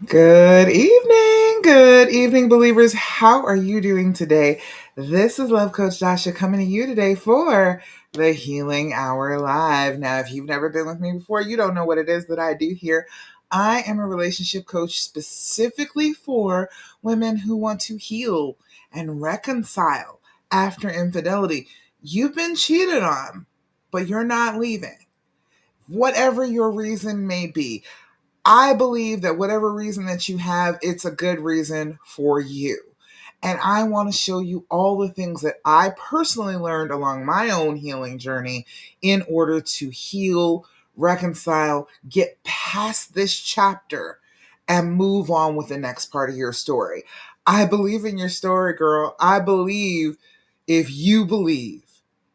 Good evening, believers. How are you doing today? This is Love Coach Dasha coming to you today for the Healing Hour Live. Now, if you've never been with me before, you don't know what it is that I do here. I am a relationship coach specifically for women who want to heal and reconcile after infidelity. You've been cheated on, but you're not leaving. Whatever your reason may be, I believe that whatever reason that you have, it's a good reason for you. And I want to show you all the things that I personally learned along my own healing journey in order to heal, reconcile, get past this chapter, and move on with the next part of your story. I believe in your story, girl. I believe if you believe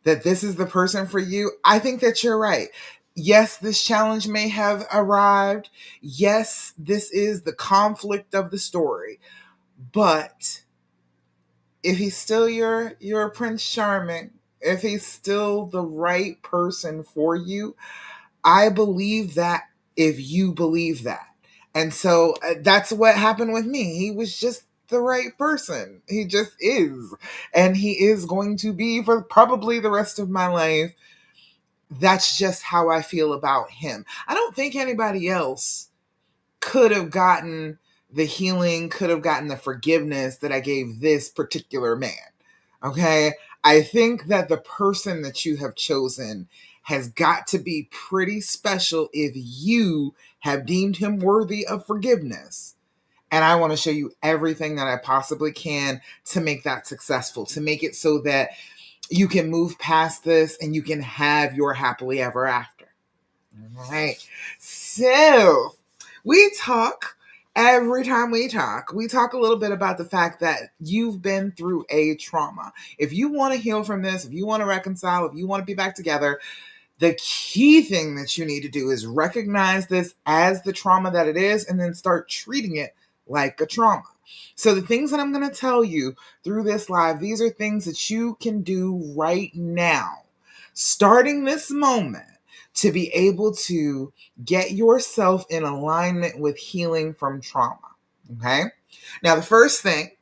that this is the person for you, I think that you're right. Yes, this challenge may have arrived. Yes, this is the conflict of the story. But if he's still your Prince Charming, if he's still the right person for you, I believe that if you believe that. And so that's what happened with me. He was just the right person. He just is. And he is going to be for probably the rest of my life. That's just how I feel about him. I don't think anybody else could have gotten the healing, could have gotten the forgiveness that I gave this particular man. Okay. I think that the person that you have chosen has got to be pretty special if you have deemed him worthy of forgiveness. And I want to show you everything that I possibly can to make that successful, to make it so that you can move past this and you can have your happily ever after. All right. So we talk every time we talk a little bit about the fact that you've been through a trauma. If you want to heal from this, if you want to reconcile, if you want to be back together, the key thing that you need to do is recognize this as the trauma that it is and then start treating it like a trauma. So the things that I'm going to tell you through this live, these are things that you can do right now, starting this moment, to be able to get yourself in alignment with healing from trauma. Okay. Now, the first thing,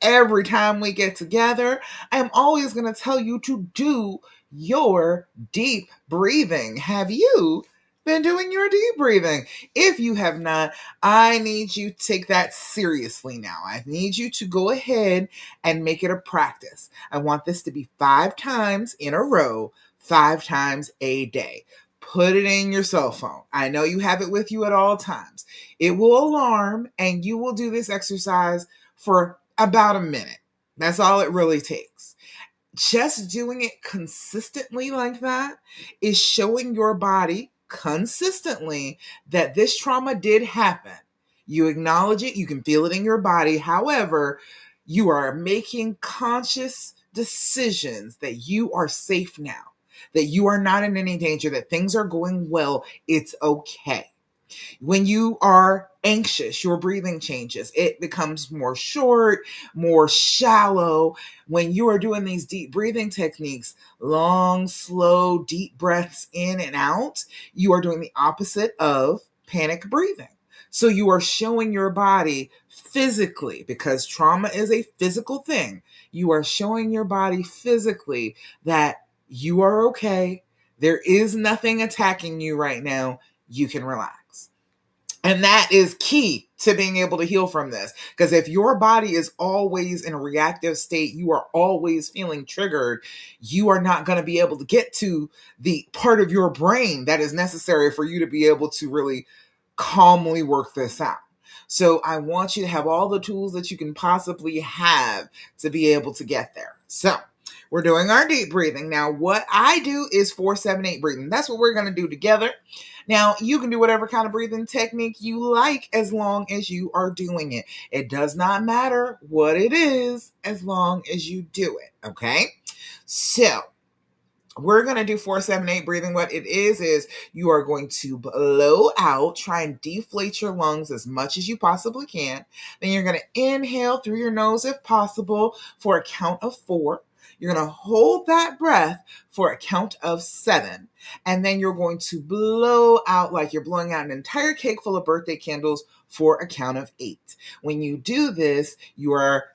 every time we get together, I am always going to tell you to do your deep breathing. Have you been doing your deep breathing? If you have not, I need you to take that seriously now. I need you to go ahead and make it a practice. I want this to be 5 times in a row, 5 times a day. Put it in your cell phone. I know you have it with you at all times. It will alarm and you will do this exercise for about a minute. That's all it really takes. Just doing it consistently like that is showing your body consistently that this trauma did happen. You acknowledge it, you can feel it in your body. However, you are making conscious decisions that you are safe now, that you are not in any danger, that things are going well. It's okay. When you are anxious, your breathing changes. It becomes more short, more shallow. When you are doing these deep breathing techniques, long, slow, deep breaths in and out, you are doing the opposite of panic breathing. So you are showing your body physically, because trauma is a physical thing. You are showing your body physically that you are okay. There is nothing attacking you right now. You can relax. And that is key to being able to heal from this. Because if your body is always in a reactive state, you are always feeling triggered, you are not going to be able to get to the part of your brain that is necessary for you to be able to really calmly work this out. So I want you to have all the tools that you can possibly have to be able to get there. So we're doing our deep breathing. Now, what I do is 4-7-8 breathing. That's what we're going to do together. Now, you can do whatever kind of breathing technique you like as long as you are doing it. It does not matter what it is as long as you do it, okay? So, we're going to do 4-7-8 breathing. What it is you are going to blow out, try and deflate your lungs as much as you possibly can. Then you're going to inhale through your nose if possible for a count of 4. You're going to hold that breath for a count of 7. And then you're going to blow out like you're blowing out an entire cake full of birthday candles for a count of 8. When you do this, you are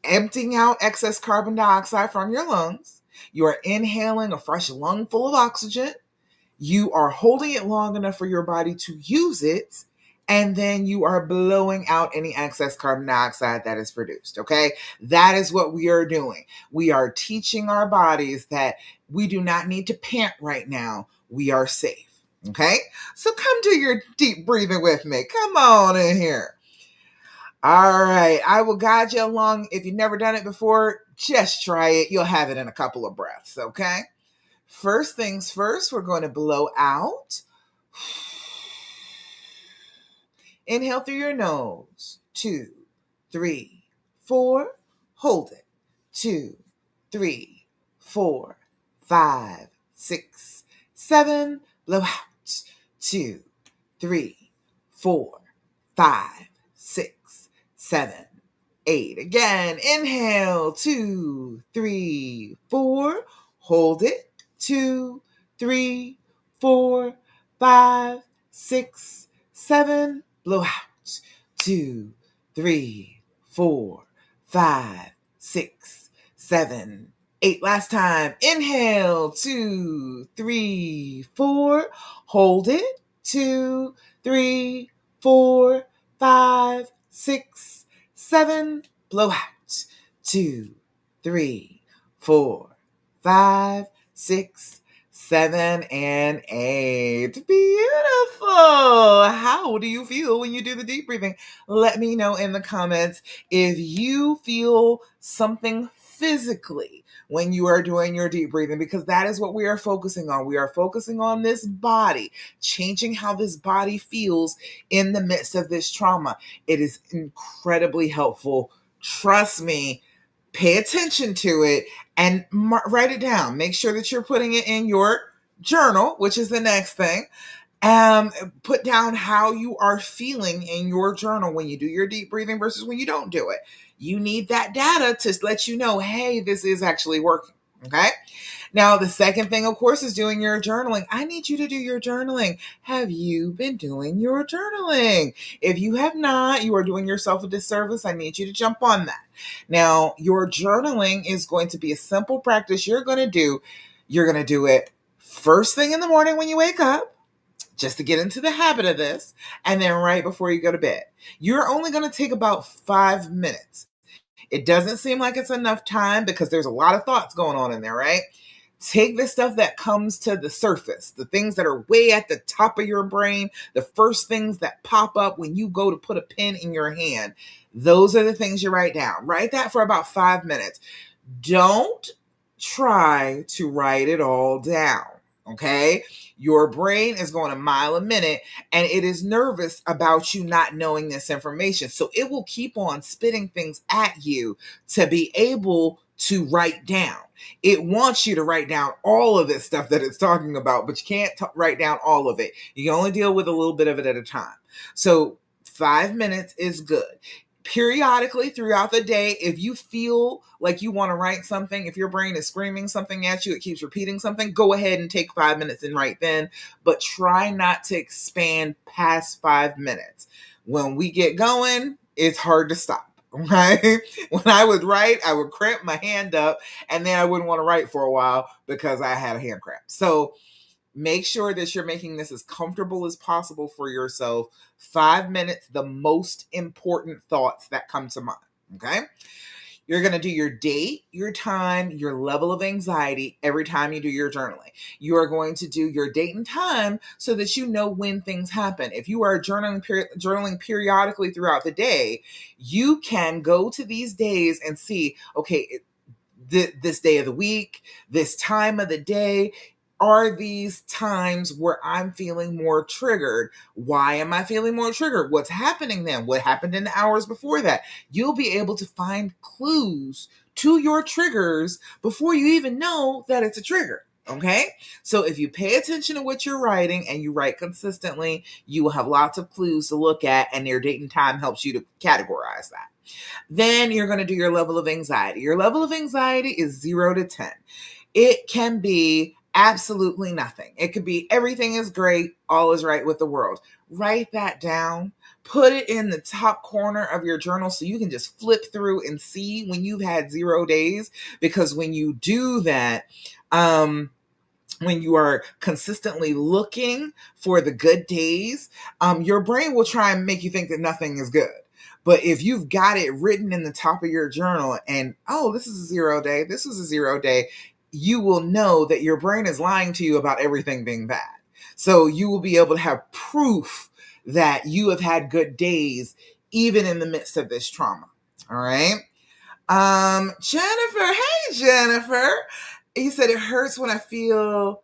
emptying out excess carbon dioxide from your lungs. You are inhaling a fresh lung full of oxygen. You are holding it long enough for your body to use it, and then you are blowing out any excess carbon dioxide that is produced, okay? That is what we are doing. We are teaching our bodies that we do not need to pant right now. We are safe, okay? So come do your deep breathing with me. Come on in here. All right, I will guide you along. If you've never done it before, just try it. You'll have it in a couple of breaths, okay? First things first, we're going to blow out. Inhale through your nose. 2, 3, 4. Hold it. 2, 3, 4, 5, 6, 7. Blow out. 2, 3, 4, 5, 6, 7, 8. Again, inhale. 2, 3, 4. Hold it. 2, 3, 4, 5, 6, 7. Blow out. 2, 3, 4, 5, 6, 7, 8. Last time. Inhale. 2, 3, 4. Hold it. 2, 3, 4, 5, 6, 7. Blow out. 2, 3, 4, 5, 6, 7, and 8. Beautiful. How do you feel when you do the deep breathing? Let me know in the comments if you feel something physically when you are doing your deep breathing, because that is what we are focusing on. We are focusing on this body, changing how this body feels in the midst of this trauma. It is incredibly helpful. Trust me. Pay attention to it and write it down. Make sure that you're putting it in your journal, which is the next thing. Put down how you are feeling in your journal when you do your deep breathing versus when you don't do it. You need that data to let you know, hey, this is actually working. Okay. Now, the second thing, of course, is doing your journaling. I need you to do your journaling. Have you been doing your journaling? If you have not, you are doing yourself a disservice. I need you to jump on that. Now, your journaling is going to be a simple practice you're going to do. You're going to do it first thing in the morning when you wake up, just to get into the habit of this, and then right before you go to bed. You're only going to take about 5 minutes. It doesn't seem like it's enough time because there's a lot of thoughts going on in there, right? Take the stuff that comes to the surface, the things that are way at the top of your brain, the first things that pop up when you go to put a pen in your hand. Those are the things you write down. Write that for about 5 minutes. Don't try to write it all down, okay? Your brain is going a mile a minute and it is nervous about you not knowing this information. So it will keep on spitting things at you to be able to write down. It wants you to write down all of this stuff that it's talking about, but you can't write down all of it. You can only deal with a little bit of it at a time. So 5 minutes is good. Periodically throughout the day, if you feel like you want to write something, if your brain is screaming something at you, it keeps repeating something, go ahead and take 5 minutes and write then, but try not to expand past 5 minutes. When we get going, it's hard to stop. Right? When I would write, I would cramp my hand up and then I wouldn't want to write for a while because I had a hand cramp. So make sure that you're making this as comfortable as possible for yourself. 5 minutes, the most important thoughts that come to mind. Okay? You're going to do your date, your time, your level of anxiety every time you do your journaling. You are going to do your date and time so that you know when things happen. If you are journaling periodically throughout the day, you can go to these days and see, okay, this day of the week, this time of the day, are these times where I'm feeling more triggered? Why am I feeling more triggered? What's happening then? What happened in the hours before that? You'll be able to find clues to your triggers before you even know that it's a trigger. Okay? So if you pay attention to what you're writing and you write consistently, you will have lots of clues to look at, and your date and time helps you to categorize that. Then you're going to do your level of anxiety. Your level of anxiety is 0 to 10. It can be absolutely nothing. It could be everything is great, all is right with the world. Write that down. Put it in the top corner of your journal so you can just flip through and see when you've had 0 days. Because when you do that, when you are consistently looking for the good days, your brain will try and make you think that nothing is good. But if you've got it written in the top of your journal and, oh, this is a 0 day, this is a 0 day, you will know that your brain is lying to you about everything being bad. So you will be able to have proof that you have had good days, even in the midst of this trauma. All right. Jennifer, hey, Jennifer. You said it hurts when I feel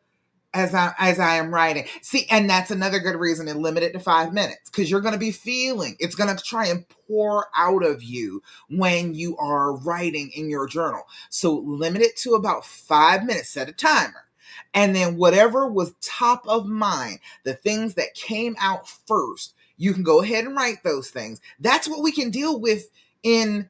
as I am writing. See, and that's another good reason to limit it to 5 minutes, because you're going to be feeling, it's going to try and pour out of you when you are writing in your journal. So limit it to about 5 minutes, set a timer. And then whatever was top of mind, the things that came out first, you can go ahead and write those things. That's what we can deal with in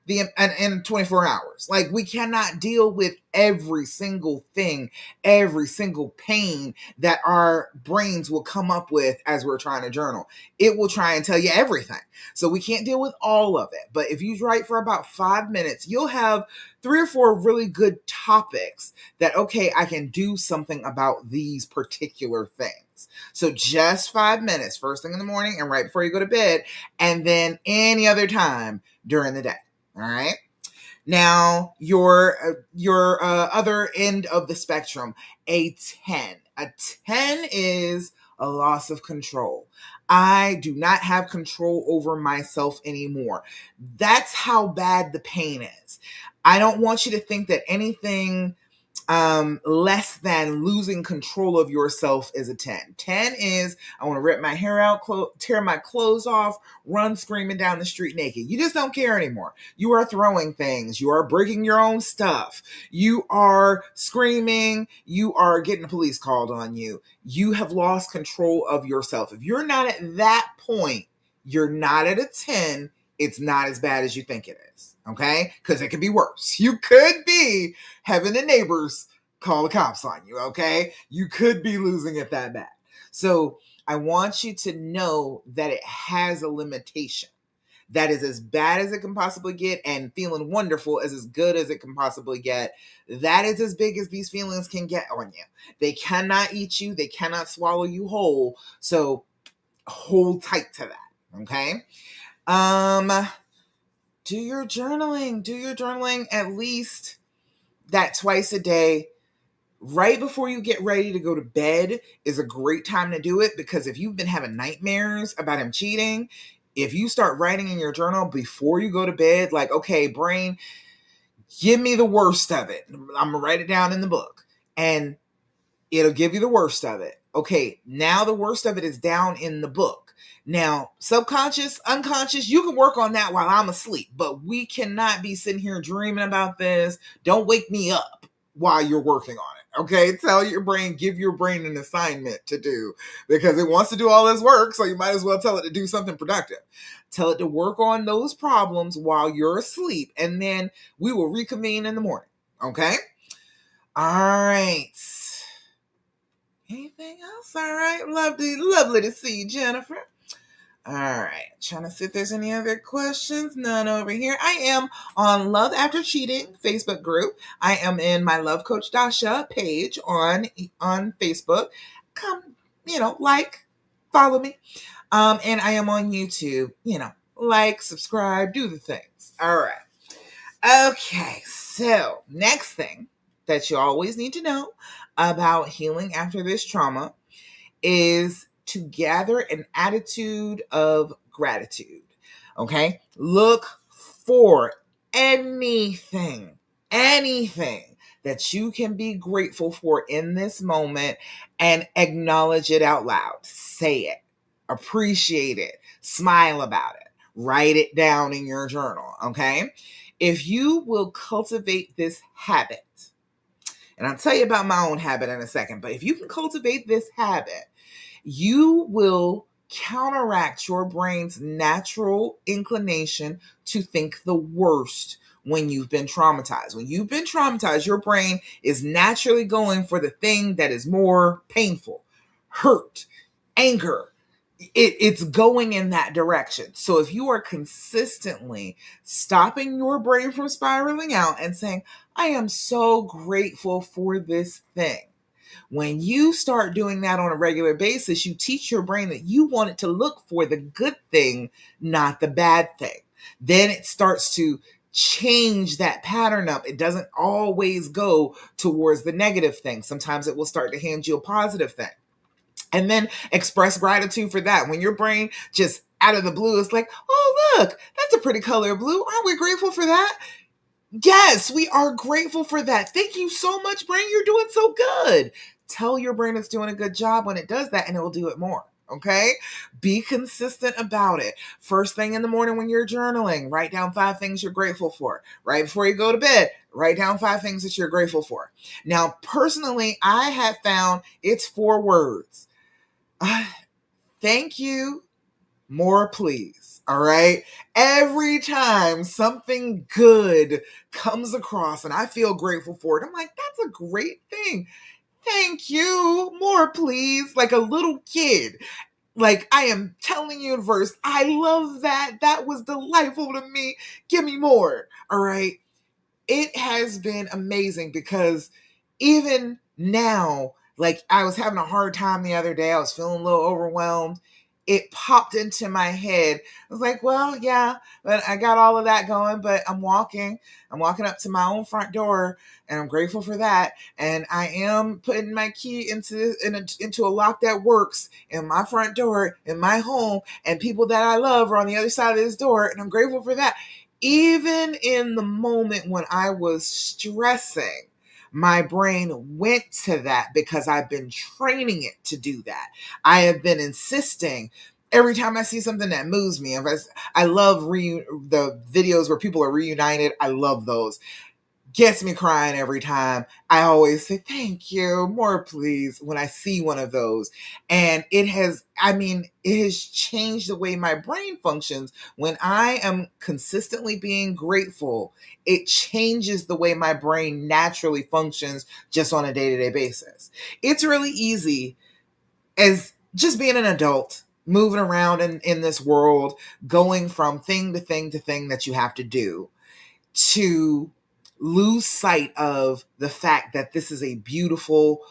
24 hours. Like, we cannot deal with every single thing, every single pain that our brains will come up with as we're trying to journal. It will try and tell you everything. So we can't deal with all of it. But if you write for about 5 minutes, you'll have 3 or 4 really good topics that, okay, I can do something about these particular things. So just 5 minutes, first thing in the morning and right before you go to bed, and then any other time during the day. All right. Now, your other end of the spectrum, a 10. A 10 is a loss of control. I do not have control over myself anymore. That's how bad the pain is. I don't want you to think that anything less than losing control of yourself is a 10. 10 is, I want to rip my hair out, tear my clothes off, run screaming down the street naked. You just don't care anymore. You are throwing things. You are breaking your own stuff. You are screaming. You are getting the police called on you. You have lost control of yourself. If you're not at that point, you're not at a 10. It's not as bad as you think it is. Okay? Because it could be worse. You could be having the neighbors call the cops on you. Okay? You could be losing it that bad. So I want you to know that it has a limitation. That is as bad as it can possibly get, and feeling wonderful is as good as it can possibly get. That is as big as these feelings can get on you. They cannot eat you. They cannot swallow you whole. So hold tight to that. Okay? Do your journaling. Do your journaling at least that twice a day. Right before you get ready to go to bed is a great time to do it, because if you've been having nightmares about him cheating, if you start writing in your journal before you go to bed, like, okay, brain, give me the worst of it. I'm going to write it down in the book, and it'll give you the worst of it. Okay, now the worst of it is down in the book. Now, subconscious, unconscious, you can work on that while I'm asleep, but we cannot be sitting here dreaming about this. Don't wake me up while you're working on it. Okay, tell your brain, give your brain an assignment to do, because it wants to do all this work, so you might as well tell it to do something productive. Tell it to work on those problems while you're asleep, and then we will reconvene in the morning. Okay? All right. Anything else? All right. Lovely to see you, Jennifer. All right. Trying to see if there's any other questions. None over here. I am on Love After Cheating Facebook group. I am in my Love Coach Dasha page on Facebook. Come, like, follow me. And I am on YouTube. Like, subscribe, do the things. All right. Okay. So next thing that you always need to know about healing after this trauma is to gather an attitude of gratitude. Okay? Look for anything that you can be grateful for in this moment and acknowledge it out loud. Say it, appreciate it, smile about it, write it down in your journal. Okay? If you will cultivate this habit, and I'll tell you about my own habit in a second, but if you can cultivate this habit, you will counteracts your brain's natural inclination to think the worst when you've been traumatized. When you've been traumatized, your brain is naturally going for the thing that is more painful, hurt, anger. It's going in that direction. So if you are consistently stopping your brain from spiraling out and saying, I am so grateful for this thing. When you start doing that on a regular basis, you teach your brain that you want it to look for the good thing, not the bad thing. Then it starts to change that pattern up. It doesn't always go towards the negative thing. Sometimes it will start to hand you a positive thing. And then express gratitude for that. When your brain just out of the blue is like, oh, look, that's a pretty color of blue. Aren't we grateful for that? Yes, we are grateful for that. Thank you so much, brain. You're doing so good. Tell your brain it's doing a good job when it does that, and it will do it more. Okay? Be consistent about it. First thing in the morning when you're journaling, write down 5 things you're grateful for. Right before you go to bed, write down 5 things that you're grateful for. Now, personally, I have found it's 4 words. Thank you, more please. All right. Every time something good comes across and I feel grateful for it, I'm like, that's a great thing. Thank you, more please. Like a little kid. Like, I am telling you in verse, I love that. That was delightful to me. Give me more. All right. It has been amazing because even now, like I was having a hard time the other day. I was feeling a little overwhelmed. It popped into my head. I was like, well, yeah, but I got all of that going, but I'm walking. I'm walking up to my own front door and I'm grateful for that. And I am putting my key into a lock that works in my front door, in my home, and people that I love are on the other side of this door. And I'm grateful for that. Even in the moment when I was stressing, my brain went to that because I've been training it to do that. I have been insisting every time I see something that moves me. I love the videos where people are reunited. I love those. Gets me crying every time. I always say, thank you, more please, when I see one of those. And it has changed the way my brain functions. When I am consistently being grateful, it changes the way my brain naturally functions just on a day-to-day basis. It's really easy as just being an adult, moving around in this world, going from thing to thing to thing that you have to do, to lose sight of the fact that this is a beautiful,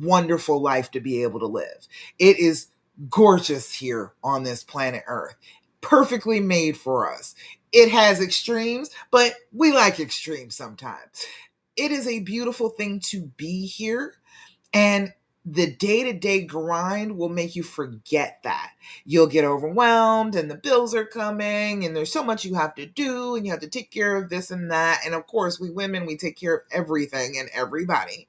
wonderful life to be able to live. It is gorgeous here on this planet Earth, perfectly made for us. It has extremes, but we like extremes sometimes. It is a beautiful thing to be here. And the day-to-day grind will make you forget that. You'll get overwhelmed and the bills are coming and there's so much you have to do and you have to take care of this and that. And of course, we women, we take care of everything and everybody.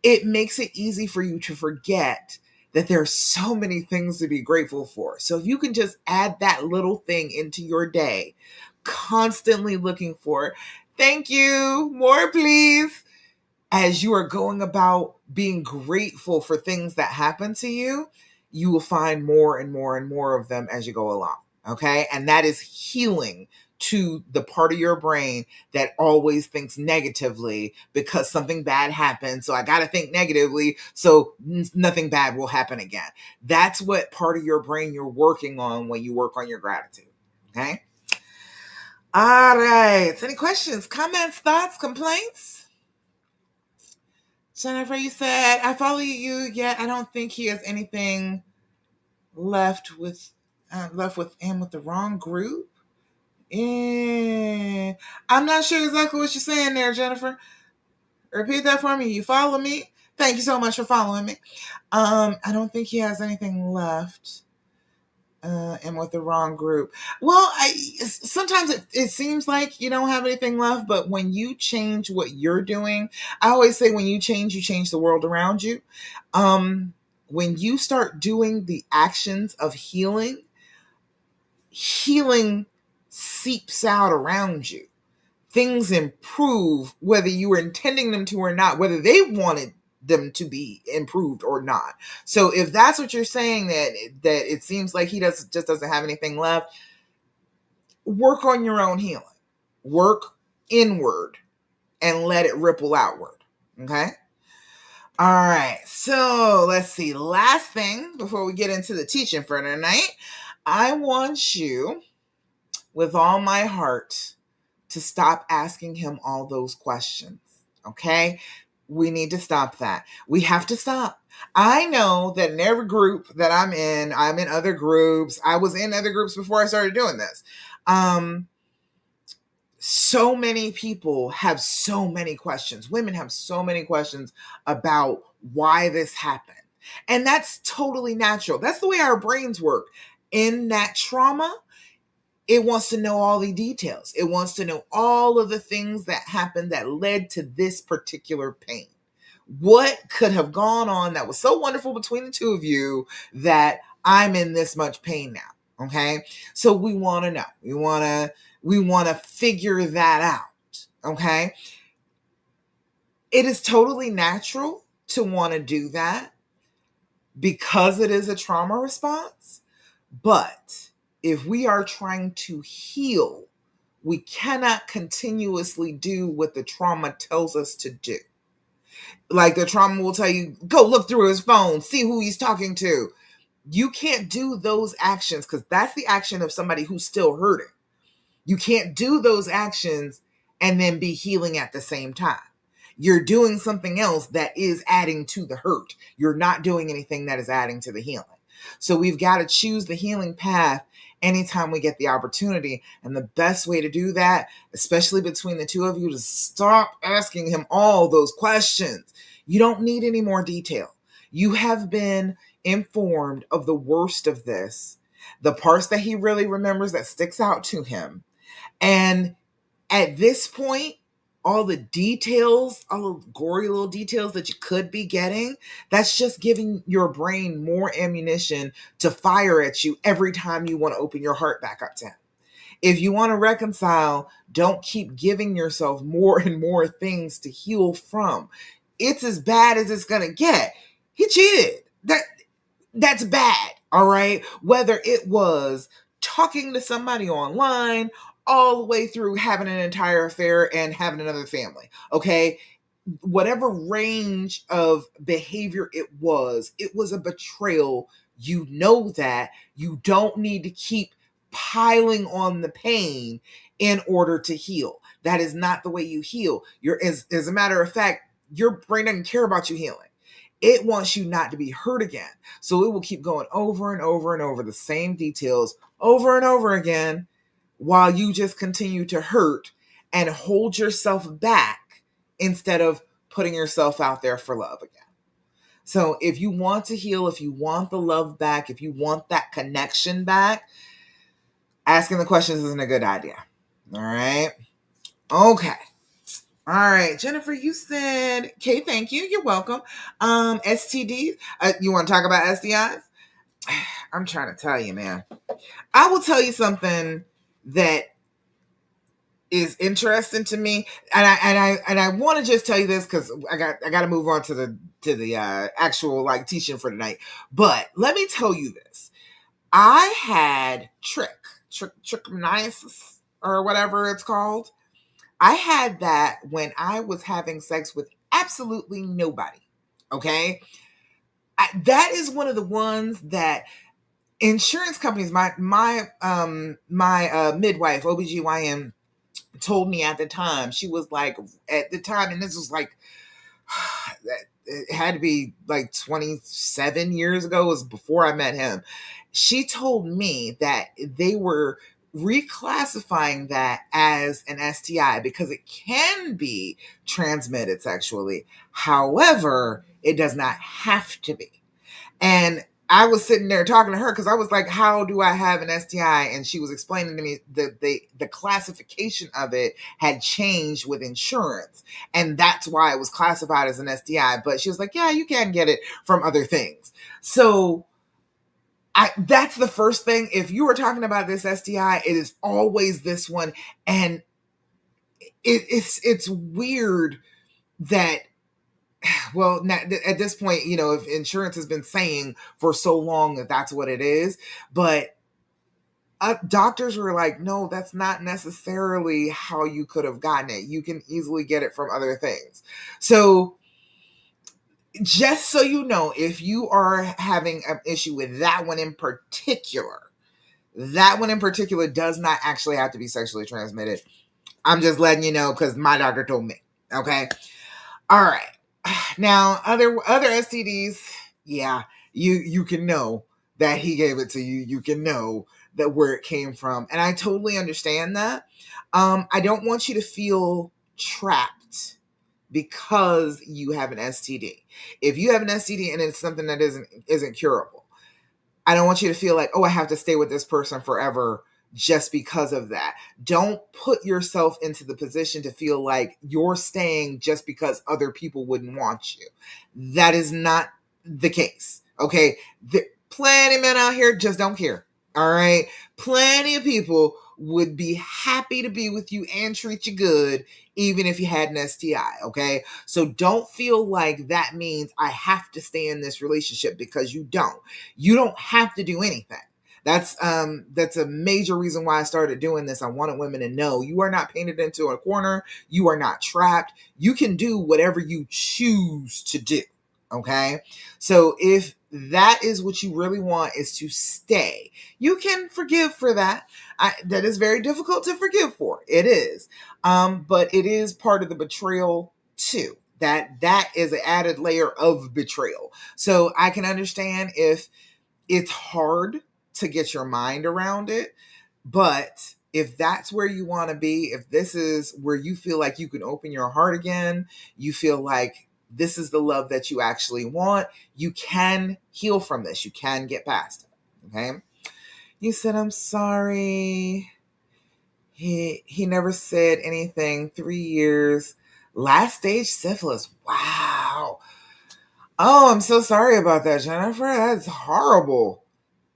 It makes it easy for you to forget that there are so many things to be grateful for. So if you can just add that little thing into your day, constantly looking for, thank you, more please, as you are going about being grateful for things that happen to you, you will find more and more and more of them as you go along. Okay. And that is healing to the part of your brain that always thinks negatively because something bad happened. So I got to think negatively. So nothing bad will happen again. That's what part of your brain you're working on when you work on your gratitude. Okay. All right. Any questions, comments, thoughts, complaints? Jennifer, you said, I follow you, yet I don't think he has anything left with him with the wrong group. I'm not sure exactly what you're saying there, Jennifer. Repeat that for me. You follow me? Thank you so much for following me. I don't think he has anything left. And with the wrong group. Well, sometimes it seems like you don't have anything left, but when you change what you're doing, I always say when you change the world around you. When you start doing the actions of healing seeps out around you. Things improve whether you were intending them to or not, whether they wanted them to be improved or not. So if that's what you're saying, that it seems like he doesn't have anything left, work on your own healing. Work inward and let it ripple outward. Okay? All right. So let's see. Last thing before we get into the teaching for tonight, I want you with all my heart to stop asking him all those questions. Okay? We need to stop that. We have to stop. I know that in every group that I'm in other groups. I was in other groups before I started doing this. So many people have so many questions. Women have so many questions about why this happened. And that's totally natural. That's the way our brains work. In that trauma, it wants to know all the details. It wants to know all of the things that happened that led to this particular pain. What could have gone on that was so wonderful between the two of you that I'm in this much pain now? Okay. So we want to know. We want to figure that out. Okay. It is totally natural to want to do that because it is a trauma response. But if we are trying to heal, we cannot continuously do what the trauma tells us to do. Like the trauma will tell you, go look through his phone, see who he's talking to. You can't do those actions because that's the action of somebody who's still hurting. You can't do those actions and then be healing at the same time. You're doing something else that is adding to the hurt. You're not doing anything that is adding to the healing. So we've got to choose the healing path anytime we get the opportunity. And the best way to do that, especially between the two of you, is stop asking him all those questions. You don't need any more detail. You have been informed of the worst of this, the parts that he really remembers that sticks out to him. And at this point, all the details, all the gory little details that you could be getting, that's just giving your brain more ammunition to fire at you every time you want to open your heart back up to him. If you want to reconcile, don't keep giving yourself more and more things to heal from. It's as bad as it's going to get. He cheated. That's bad, all right? Whether it was talking to somebody online, all the way through having an entire affair and having another family, okay? Whatever range of behavior it was a betrayal. You know that. You don't need to keep piling on the pain in order to heal. That is not the way you heal. As a matter of fact, your brain doesn't care about you healing. It wants you not to be hurt again. So it will keep going over and over and over the same details over and over again while you just continue to hurt and hold yourself back instead of putting yourself out there for love again. So if you want to heal, if you want the love back, if you want that connection back, asking the questions isn't a good idea. All right. Okay. All right, Jennifer, you said, okay, thank you. You're welcome. STDs. You want to talk about STIs? I'm trying to tell you, man. I will tell you something that is interesting to me, and I want to just tell you this because I got to move on to the actual like teaching for tonight. But let me tell you this: I had trichomoniasis or whatever it's called. I had that when I was having sex with absolutely nobody. Okay, that is one of the ones that insurance companies. My midwife, OBGYN, told me at the time. She was like, at the time, and this was like, it had to be like 27 years ago. It was before I met him. She told me that they were reclassifying that as an STI because it can be transmitted sexually. However, it does not have to be. And I was sitting there talking to her because I was like, how do I have an STI? And she was explaining to me the classification of it had changed with insurance. And that's why it was classified as an STI. But she was like, yeah, you can get it from other things. So that's the first thing. If you were talking about this STI, it is always this one. And it's weird that well, at this point, if insurance has been saying for so long that that's what it is, but doctors were like, no, that's not necessarily how you could have gotten it. You can easily get it from other things. So, just so you know, if you are having an issue with that one in particular does not actually have to be sexually transmitted. I'm just letting you know because my doctor told me. Okay. All right. Now, other STDs, yeah, you can know that he gave it to you. You can know that where it came from, and I totally understand that. I don't want you to feel trapped because you have an STD. If you have an STD and it's something that isn't curable, I don't want you to feel like, oh, I have to stay with this person forever just because of that. Don't put yourself into the position to feel like you're staying just because other people wouldn't want you. That is not the case. Okay. Plenty of men out here just don't care. All right. Plenty of people would be happy to be with you and treat you good, even if you had an STI. Okay. So don't feel like that means I have to stay in this relationship, because you don't. You don't have to do anything. That's a major reason why I started doing this. I wanted women to know you are not painted into a corner. You are not trapped. You can do whatever you choose to do. Okay. So if that is what you really want, is to stay, you can forgive for that. That is very difficult to forgive for. It is. But it is part of the betrayal too. That is an added layer of betrayal. So I can understand if it's hard to get your mind around it, but if that's where you want to be, if this is where you feel like you can open your heart again, you feel like this is the love that you actually want, you can heal from this. You can get past it. Okay. You said, I'm sorry. He never said anything. 3 years. Last stage syphilis. Wow. Oh, I'm so sorry about that, Jennifer. That's horrible.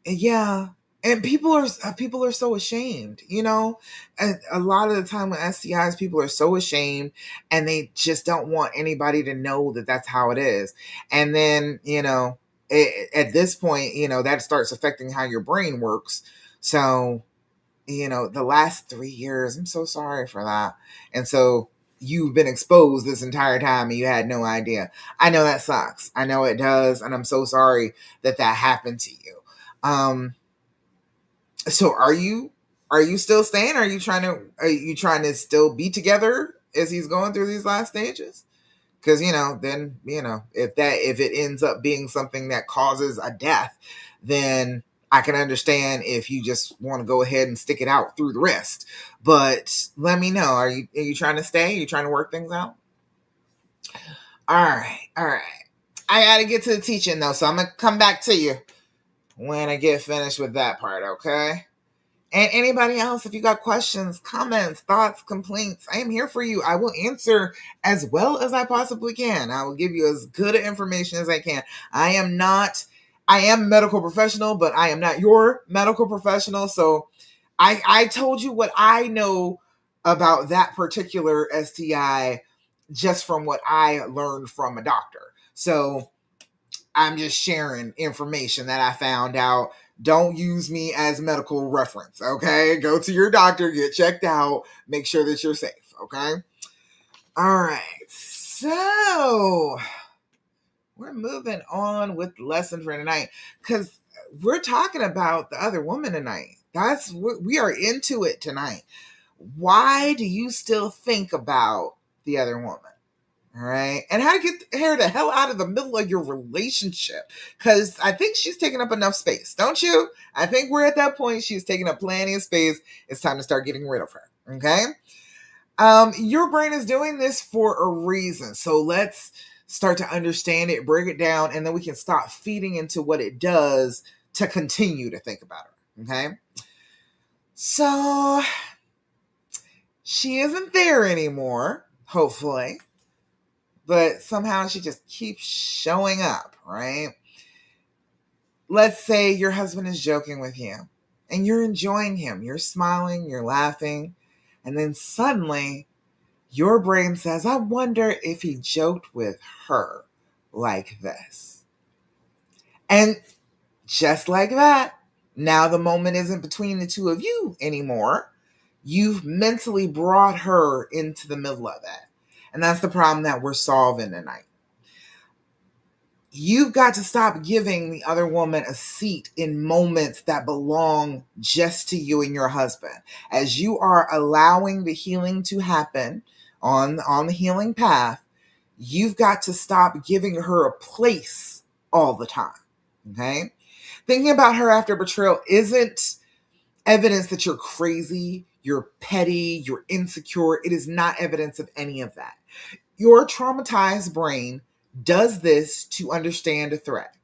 Yeah. And people are so ashamed, And a lot of the time with STIs, people are so ashamed and they just don't want anybody to know that that's how it is. And then, at this point, that starts affecting how your brain works. So, the last 3 years, I'm so sorry for that. And so you've been exposed this entire time and you had no idea. I know that sucks. I know it does. And I'm so sorry that happened to you. So are you still staying? Are you trying to still be together as he's going through these last stages? Because then if it ends up being something that causes a death, then I can understand if you just want to go ahead and stick it out through the rest. But let me know. Are you trying to stay? Are you trying to work things out? All right. I gotta get to the teaching though, so I'm gonna come back to you when I get finished with that part. Okay. And anybody else, if you got questions, comments, thoughts, complaints, I am here for you. I will answer as well as I possibly can. I will give you as good information as I can. I am a medical professional, but I am not your medical professional. So I told you what I know about that particular STI just from what I learned from a doctor. So I'm just sharing information that I found out. Don't use me as medical reference, okay? Go to your doctor, get checked out, make sure that you're safe, okay? All right. So, we're moving on with the lesson for tonight because we're talking about the other woman tonight. We are into it tonight. Why do you still think about the other woman? All right. And how to get her the hell out of the middle of your relationship. Because I think she's taking up enough space, don't you? I think we're at that point. She's taking up plenty of space. It's time to start getting rid of her. Okay. Your brain is doing this for a reason. So let's start to understand it, break it down, and then we can stop feeding into what it does to continue to think about her. Okay. So she isn't there anymore, hopefully. But somehow she just keeps showing up, right? Let's say your husband is joking with you and you're enjoying him. You're smiling, you're laughing, and then suddenly Your brain says, I wonder if he joked with her like this. And just like that, now the moment isn't between the two of you anymore. You've mentally brought her into the middle of it. And that's the problem that we're solving tonight. You've got to stop giving the other woman a seat in moments that belong just to you and your husband. As you are allowing the healing to happen on the healing path, you've got to stop giving her a place all the time. Okay? Thinking about her after betrayal isn't evidence that you're crazy, you're petty, you're insecure. It is not evidence of any of that. Your traumatized brain does this to understand a threat.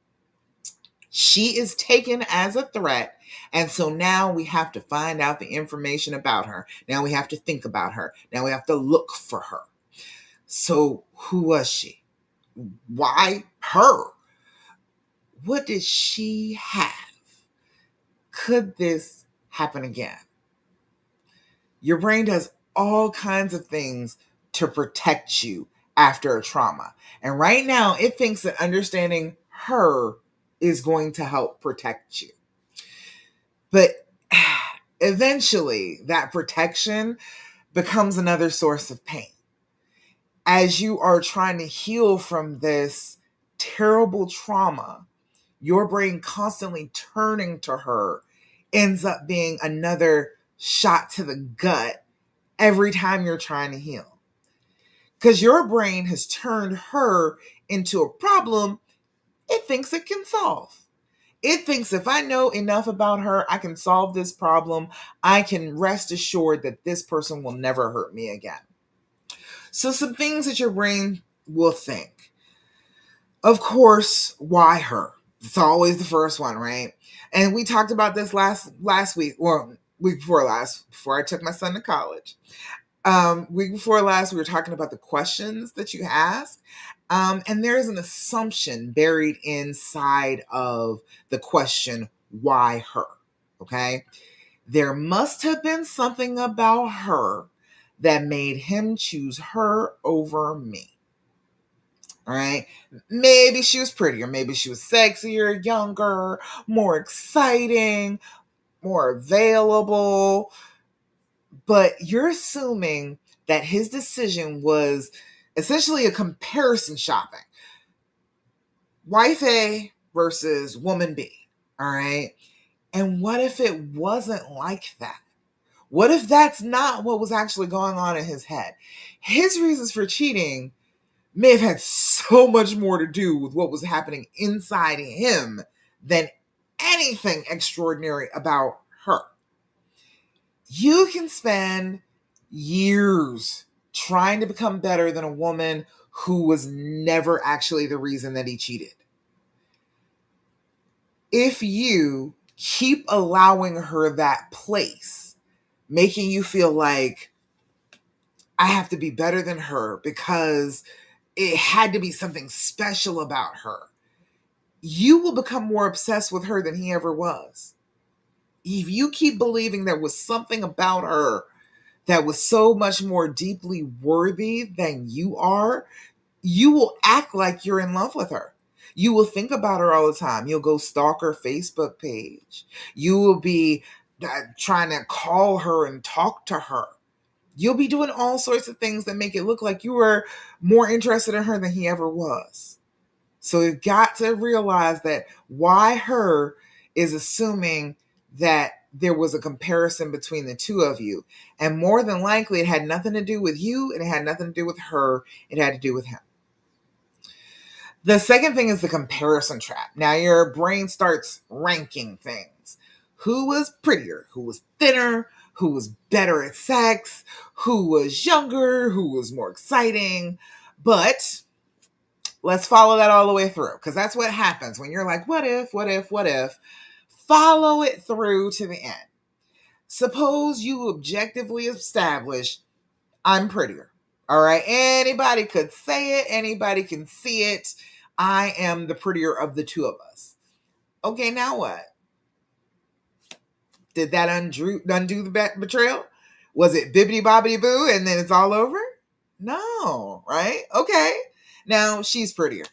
She is taken as a threat. And so now we have to find out the information about her. Now we have to think about her. Now we have to look for her. So who was she? Why her? What did she have? Could this happen again? Your brain does all kinds of things to protect you after a trauma. And right now, it thinks that understanding her is going to help protect you. But eventually, that protection becomes another source of pain. As you are trying to heal from this terrible trauma, your brain constantly turning to her ends up being another shot to the gut every time you're trying to heal. Because your brain has turned her into a problem it thinks it can solve. It thinks if I know enough about her, I can solve this problem. I can rest assured that this person will never hurt me again. So some things that your brain will think. Of course, why her? It's always the first one, right? And we talked about this last week, or week before last, before I took my son to college. Week before last, we were talking about the questions that you ask. And there is an assumption buried inside of the question, why her? Okay. There must have been something about her that made him choose her over me. All right. Maybe she was prettier. Maybe she was sexier, younger, more exciting, more available. But you're assuming that his decision was essentially a comparison shopping. Wife A versus woman B. All right. And what if it wasn't like that? What if that's not what was actually going on in his head? His reasons for cheating may have had so much more to do with what was happening inside him than anything extraordinary about her. You can spend years trying to become better than a woman who was never actually the reason that he cheated. If you keep allowing her that place, making you feel like I have to be better than her because it had to be something special about her, you will become more obsessed with her than he ever was. If you keep believing there was something about her that was so much more deeply worthy than you are, you will act like you're in love with her. You will think about her all the time. You'll go stalk her Facebook page. You will be trying to call her and talk to her. You'll be doing all sorts of things that make it look like you were more interested in her than he ever was. So you've got to realize that why her is assuming that there was a comparison between the two of you. And more than likely, it had nothing to do with you and it had nothing to do with her. It had to do with him. The second thing is the comparison trap. Now your brain starts ranking things. Who was prettier? Who was thinner? Who was better at sex? Who was younger? Who was more exciting? But let's follow that all the way through, because that's what happens when you're like, what if, what if, what if? Follow it through to the end. Suppose you objectively establish, I'm prettier. All right. Anybody could say it. Anybody can see it. I am the prettier of the two of us. Okay, now what? Did that undo the betrayal? Was it bibbity bobbity boo and then it's all over? No, right? Okay. Now she's prettier.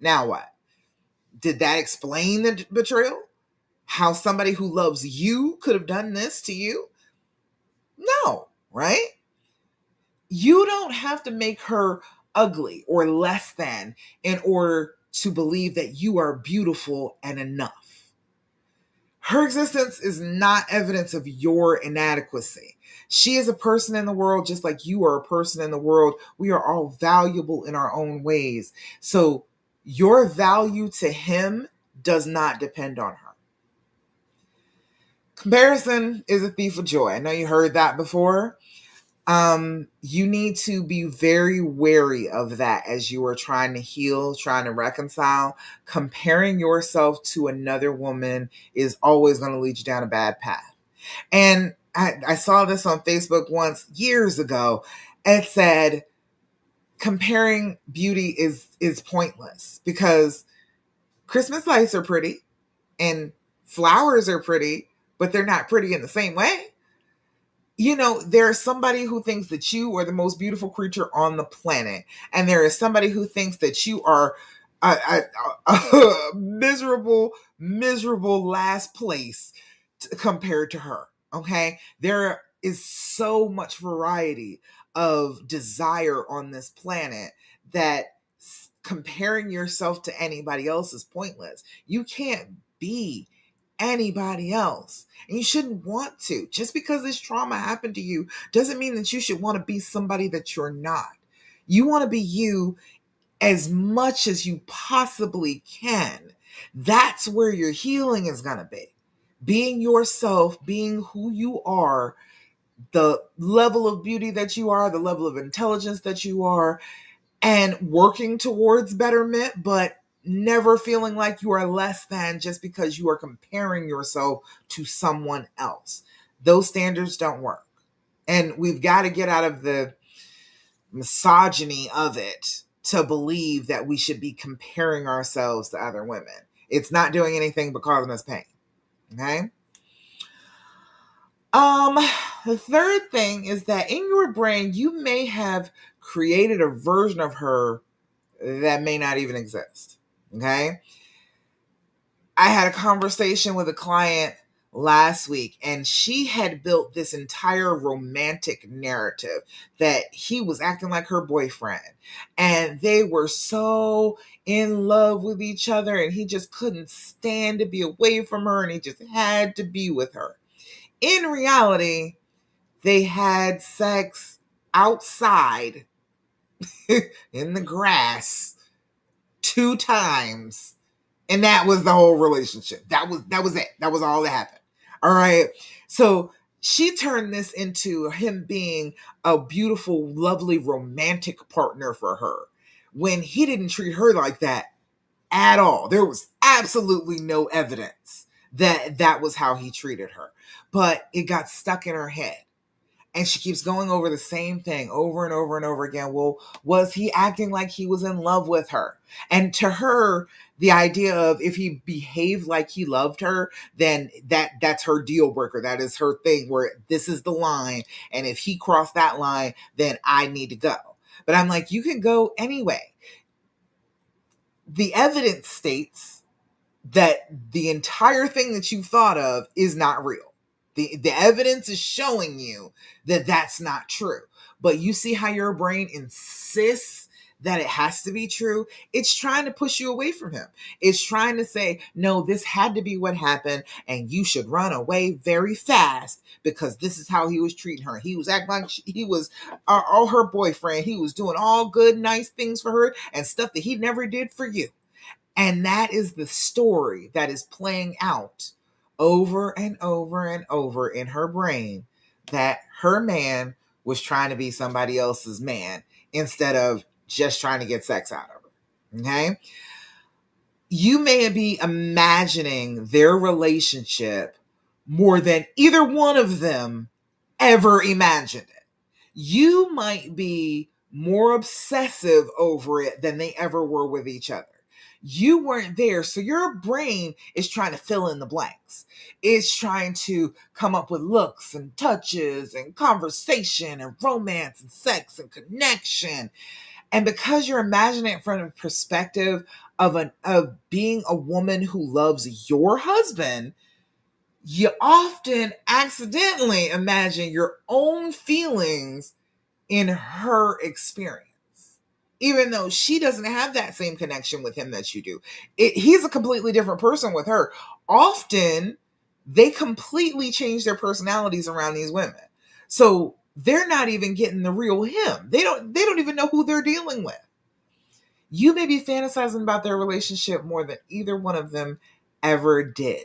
Now what? Did that explain the betrayal? How somebody who loves you could have done this to you? No, right? You don't have to make her ugly or less than in order to believe that you are beautiful and enough. Her existence is not evidence of your inadequacy. She is a person in the world just like you are a person in the world. We are all valuable in our own ways. So your value to him does not depend on her. Comparison is a thief of joy. I know you heard that before. You need to be very wary of that as you are trying to heal, trying to reconcile. Comparing yourself to another woman is always going to lead you down a bad path. And I saw this on Facebook once years ago. It said comparing beauty is pointless because Christmas lights are pretty and flowers are pretty, but they're not pretty in the same way. You know, there's somebody who thinks that you are the most beautiful creature on the planet, and there is somebody who thinks that you are a miserable, miserable last place compared to her. Okay, there is so much variety of desire on this planet that comparing yourself to anybody else is pointless. You can't be anybody else. And you shouldn't want to. Just because this trauma happened to you doesn't mean that you should want to be somebody that you're not. You want to be you as much as you possibly can. That's where your healing is going to be. Being yourself, being who you are, the level of beauty that you are, the level of intelligence that you are, and working towards betterment, but never feeling like you are less than just because you are comparing yourself to someone else. Those standards don't work. And we've got to get out of the misogyny of it to believe that we should be comparing ourselves to other women. It's not doing anything but causing us pain. Okay? Um, the third thing is that in your brain, you may have created a version of her that may not even exist. Okay. I had a conversation with a client last week, and she had built this entire romantic narrative that he was acting like her boyfriend, and they were so in love with each other, and he just couldn't stand to be away from her, and he just had to be with her. In reality, they had sex outside in the grass 2 times, and that was the whole relationship. That was it. That was all that happened. All right. So she turned this into him being a beautiful, lovely, romantic partner for her when he didn't treat her like that at all. There was absolutely no evidence that that was how he treated her, but it got stuck in her head. And she keeps going over the same thing over and over and over again. Well, was he acting like he was in love with her? And to her, the idea of if he behaved like he loved her, then that's her deal breaker. That is her thing where this is the line. And if he crossed that line, then I need to go. But I'm like, you can go anyway. The evidence states that the entire thing that you thought of is not real. The evidence is showing you that that's not true. But you see how your brain insists that it has to be true? It's trying to push you away from him. It's trying to say, no, this had to be what happened, and you should run away very fast because this is how he was treating her. He was acting like he was all her boyfriend. He was doing all good, nice things for her and stuff that he never did for you. And that is the story that is playing out over and over and over in her brain, that her man was trying to be somebody else's man instead of just trying to get sex out of her. Okay? You may be imagining their relationship more than either one of them ever imagined it. You might be more obsessive over it than they ever were with each other. You weren't there. So your brain is trying to fill in the blanks. It's trying to come up with looks and touches and conversation and romance and sex and connection. And because you're imagining it from a perspective of being a woman who loves your husband, you often accidentally imagine your own feelings in her experience, even though she doesn't have that same connection with him that you do. He's a completely different person with her. Often they completely change their personalities around these women. So they're not even getting the real him. They don't even know who they're dealing with. You may be fantasizing about their relationship more than either one of them ever did.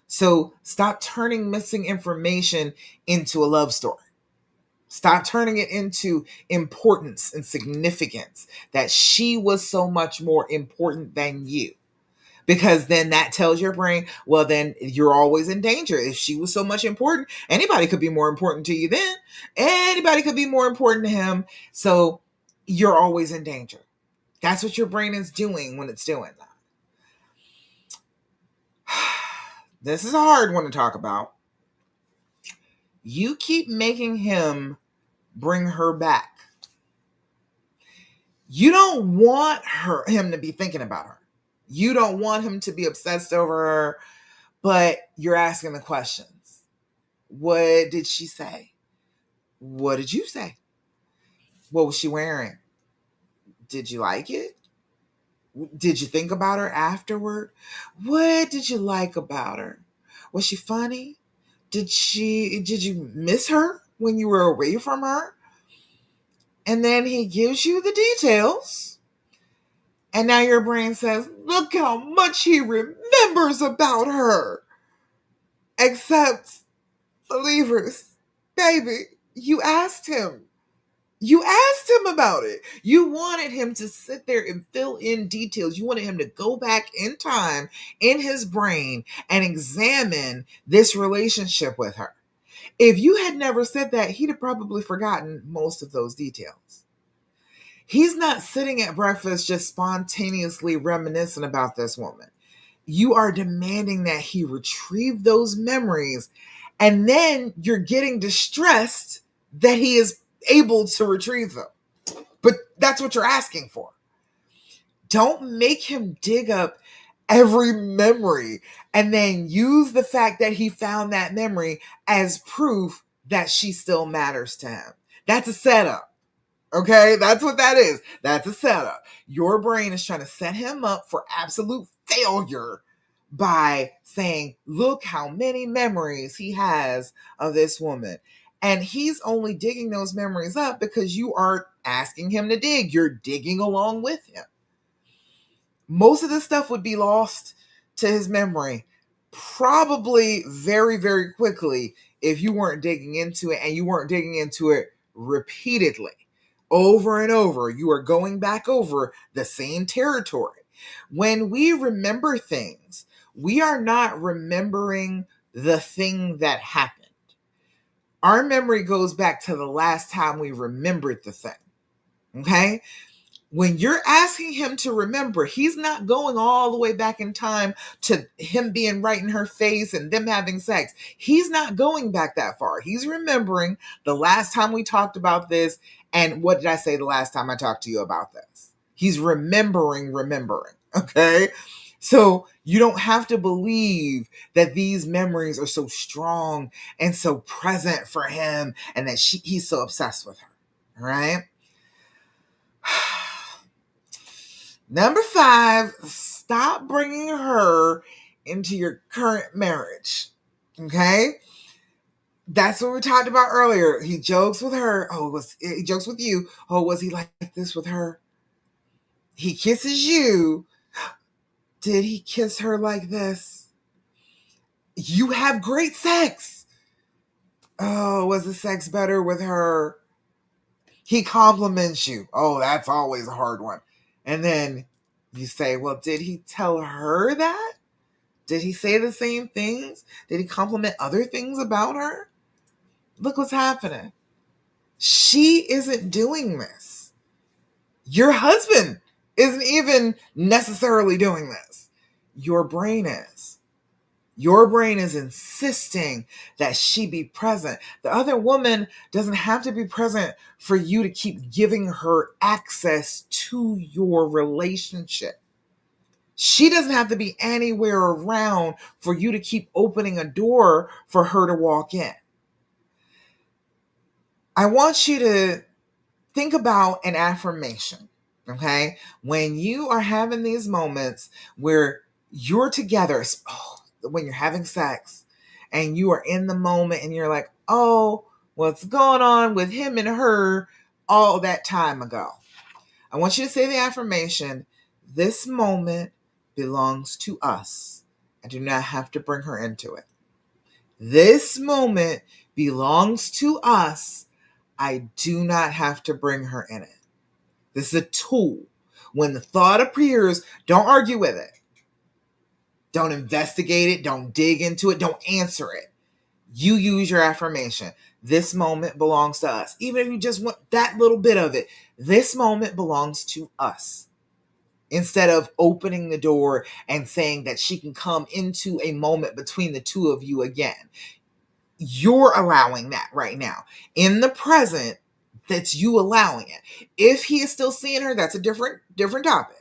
So stop turning missing information into a love story. Stop turning it into importance and significance, that she was so much more important than you. Because then that tells your brain, well, then you're always in danger. If she was so much important, anybody could be more important to you then. Anybody could be more important to him. So you're always in danger. That's what your brain is doing when it's doing that. This is a hard one to talk about. You keep making him bring her back. You don't want him to be thinking about her. You don't want him to be obsessed over her, but you're asking the questions. What did she say? What did you say? What was she wearing? Did you like it? Did you think about her afterward? What did you like about her? Was she funny? Did you miss her when you were away from her? And then he gives you the details. And now your brain says, look how much he remembers about her. Except, believers, baby, you asked him. You asked him about it. You wanted him to sit there and fill in details. You wanted him to go back in time in his brain and examine this relationship with her. If you had never said that, he'd have probably forgotten most of those details. He's not sitting at breakfast just spontaneously reminiscing about this woman. You are demanding that he retrieve those memories, and then you're getting distressed that he is able to retrieve them. But that's what you're asking for. Don't make him dig up every memory and then use the fact that he found that memory as proof that she still matters to him. That's a setup. Okay, that's what that is. That's a setup. Your brain is trying to set him up for absolute failure by saying, look how many memories he has of this woman. And he's only digging those memories up because you aren't asking him to dig. You're digging along with him. Most of this stuff would be lost to his memory probably very, very quickly if you weren't digging into it, and you weren't digging into it repeatedly. Over and over, you are going back over the same territory. When we remember things, we are not remembering the thing that happened. Our memory goes back to the last time we remembered the thing. Okay? When you're asking him to remember, he's not going all the way back in time to him being right in her face and them having sex. He's not going back that far. He's remembering the last time we talked about this. And what did I say the last time I talked to you about this? He's remembering. Okay. So you don't have to believe that these memories are so strong and so present for him and that he's so obsessed with her. All right. Number 5, stop bringing her into your current marriage. Okay? That's what we talked about earlier. He jokes with her. He jokes with you. Oh, was he like this with her? He kisses you. Did he kiss her like this? You have great sex. Oh, was the sex better with her? He compliments you. Oh, that's always a hard one. And then you say, well, did he tell her that? Did he say the same things? Did he compliment other things about her? Look what's happening. She isn't doing this. Your husband isn't even necessarily doing this. Your brain is. Your brain is insisting that she be present. The other woman doesn't have to be present for you to keep giving her access to your relationship. She doesn't have to be anywhere around for you to keep opening a door for her to walk in. I want you to think about an affirmation, okay? When you are having these moments where you're together, when you're having sex and you are in the moment and you're like, oh, what's going on with him and her all that time ago? I want you to say the affirmation, this moment belongs to us. I do not have to bring her into it. This moment belongs to us. I do not have to bring her in it. This is a tool. When the thought appears, don't argue with it. Don't investigate it. Don't dig into it. Don't answer it. You use your affirmation. This moment belongs to us. Even if you just want that little bit of it, this moment belongs to us. Instead of opening the door and saying that she can come into a moment between the two of you again. You're allowing that right now. In the present, that's you allowing it. If he is still seeing her, that's a different topic.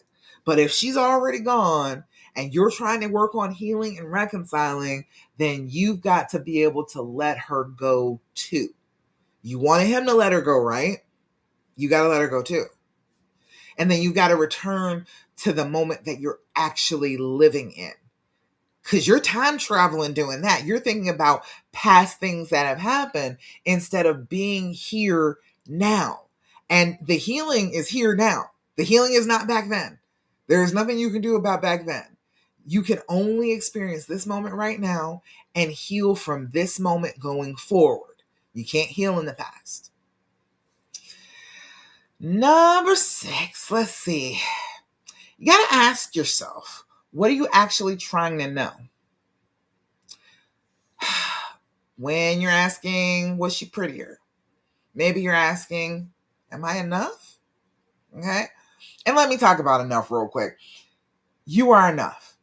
But if she's already gone and you're trying to work on healing and reconciling, then you've got to be able to let her go too. You wanted him to let her go, right? You got to let her go too. And then you got to return to the moment that you're actually living in. Because you're time traveling doing that. You're thinking about past things that have happened instead of being here now. And the healing is here now. The healing is not back then. There's nothing you can do about back then. You can only experience this moment right now and heal from this moment going forward. You can't heal in the past. Number 6, let's see. You got to ask yourself, what are you actually trying to know? When you're asking, was she prettier? Maybe you're asking, am I enough? Okay. And let me talk about enough real quick. You are enough.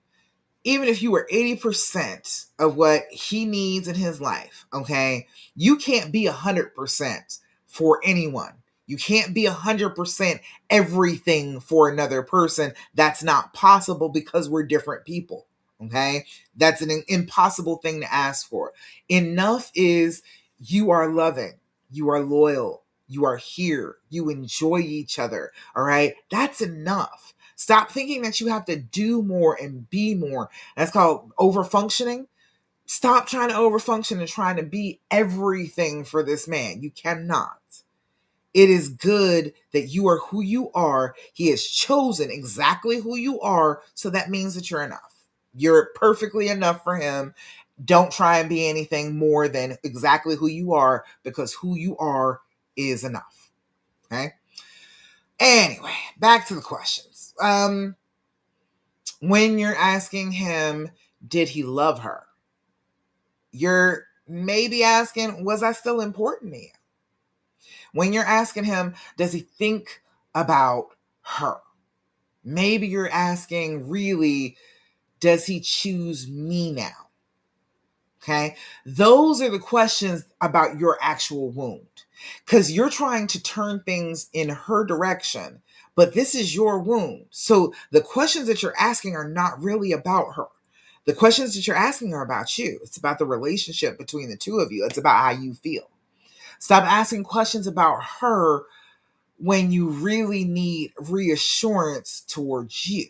Even if you were 80% of what he needs in his life, okay, you can't be 100% for anyone. You can't be 100% everything for another person. That's not possible because we're different people. Okay. That's an impossible thing to ask for. Enough is you are loving, you are loyal, you are here, you enjoy each other. All right. That's enough. Stop thinking that you have to do more and be more. That's called overfunctioning. Stop trying to overfunction and trying to be everything for this man. You cannot. It is good that you are who you are. He has chosen exactly who you are. So that means that you're enough. You're perfectly enough for him. Don't try and be anything more than exactly who you are, because who you are is enough. Okay. Anyway, back to the questions. When you're asking him, did he love her? You're maybe asking, was I still important to you? When you're asking him, does he think about her? Maybe you're asking, really, does he choose me now? Okay. Those are the questions about your actual wound, because you're trying to turn things in her direction, but this is your wound. So the questions that you're asking are not really about her. The questions that you're asking are about you. It's about the relationship between the two of you. It's about how you feel. Stop asking questions about her when you really need reassurance towards you.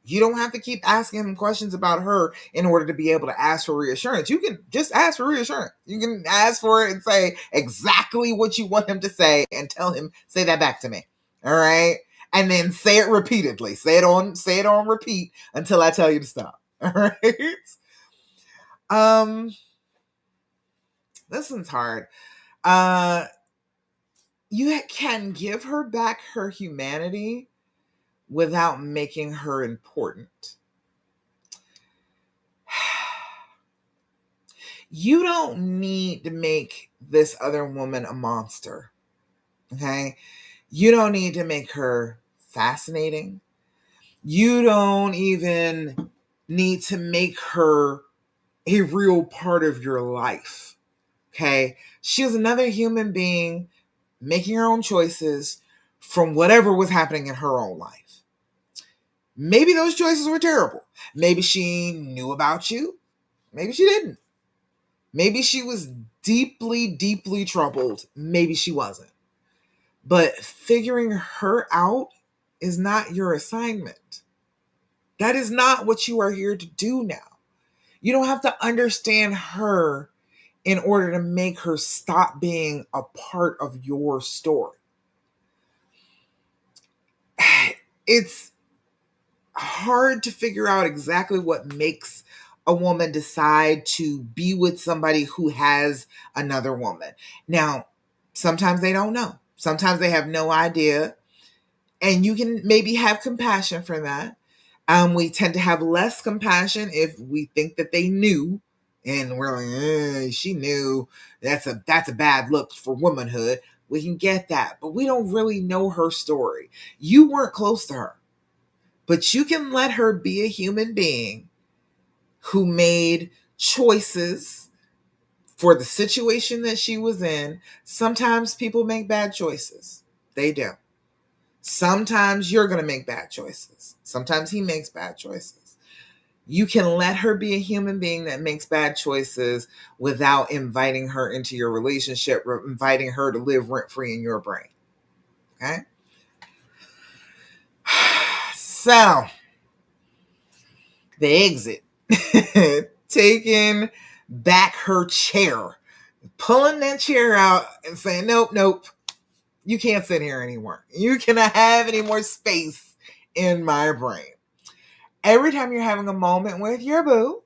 You don't have to keep asking him questions about her in order to be able to ask for reassurance. You can just ask for reassurance. You can ask for it and say exactly what you want him to say and tell him, say that back to me. All right. And then say it repeatedly. Say it on repeat until I tell you to stop. All right. This one's hard. You can give her back her humanity without making her important. You don't need to make this other woman a monster. Okay? You don't need to make her fascinating. You don't even need to make her a real part of your life. Okay? She was another human being making her own choices from whatever was happening in her own life. Maybe those choices were terrible. Maybe she knew about you. Maybe she didn't. Maybe she was deeply, deeply troubled. Maybe she wasn't. But figuring her out is not your assignment. That is not what you are here to do now. You don't have to understand her in order to make her stop being a part of your story. It's hard to figure out exactly what makes a woman decide to be with somebody who has another woman. Now, sometimes they don't know. Sometimes they have no idea. And you can maybe have compassion for that. We tend to have less compassion if we think that they knew, and we're like, she knew. That's a bad look for womanhood. We can get that, but we don't really know her story. You weren't close to her, but you can let her be a human being who made choices for the situation that she was in. Sometimes people make bad choices. They do. Sometimes you're going to make bad choices. Sometimes he makes bad choices. You can let her be a human being that makes bad choices without inviting her into your relationship, or inviting her to live rent-free in your brain. Okay? So, the exit. Taking back her chair. Pulling that chair out and saying, nope, nope. You can't sit here anymore. You cannot have any more space in my brain. Every time you're having a moment with your boo,